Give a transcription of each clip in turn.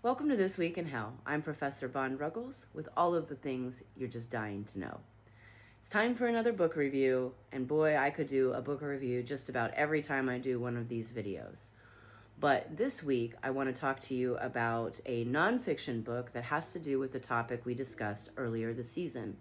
Welcome to This Week in Hell. I'm Professor Bon Ruggles with all of the things you're just dying to know. It's time for another book review, and boy, I could do a book review just about every time I do one of these videos. But this week, I want to talk to you about a nonfiction book that has to do with the topic we discussed earlier this season.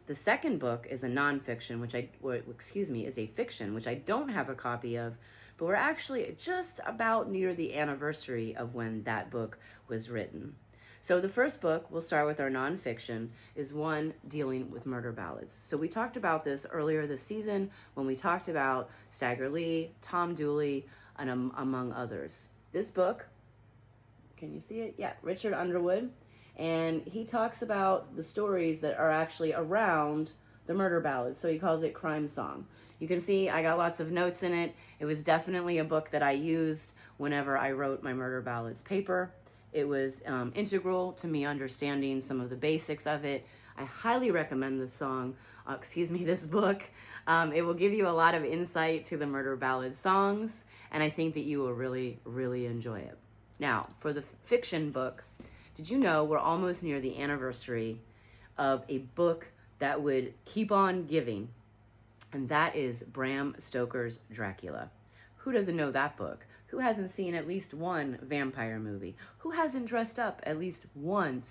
The second book is a nonfiction, is a fiction, which I don't have a copy of, but we're actually just about near the anniversary of when that book was written. So the first book, we'll start with our nonfiction, is one dealing with murder ballads. So we talked about this earlier this season when we talked about Stagger Lee, Tom Dooley, and among others. This book, can you see it? Yeah, Richard Underwood. And he talks about the stories that are actually around the murder ballads. So he calls it Crimesong. You can see I got lots of notes in it. It was definitely a book that I used whenever I wrote my murder ballads paper. It was integral to me understanding some of the basics of it. I highly recommend this this book. It will give you a lot of insight to the murder ballad songs, and I think that you will really, really enjoy it. Now, for the fiction book, did you know we're almost near the anniversary of a book that would keep on giving? And that is Bram Stoker's Dracula. Who doesn't know that book? Who hasn't seen at least one vampire movie? Who hasn't dressed up at least once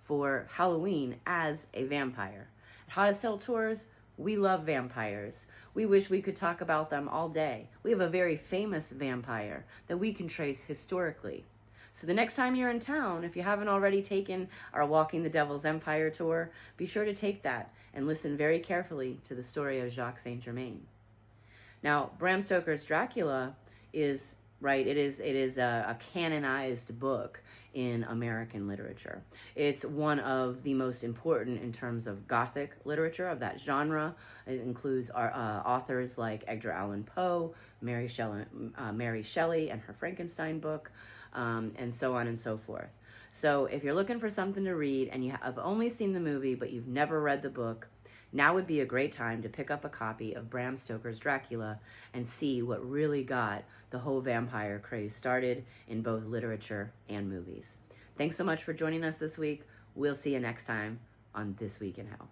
for Halloween as a vampire? At How to Sell Tours, we love vampires. We wish we could talk about them all day. We have a very famous vampire that we can trace historically. So the next time you're in town, if you haven't already taken our Walking the Devil's Empire tour, be sure to take that and listen very carefully to the story of Jacques Saint Germain. Now, Bram Stoker's Dracula is a canonized book in American literature. It's one of the most important in terms of Gothic literature of that genre. It includes authors like Edgar Allan Poe, Mary Shelley and her Frankenstein book, and so on and so forth. So if you're looking for something to read and you have only seen the movie but you've never read the book, now would be a great time to pick up a copy of Bram Stoker's Dracula and see what really got the whole vampire craze started in both literature and movies. Thanks so much for joining us this week. We'll see you next time on This Week in Hell.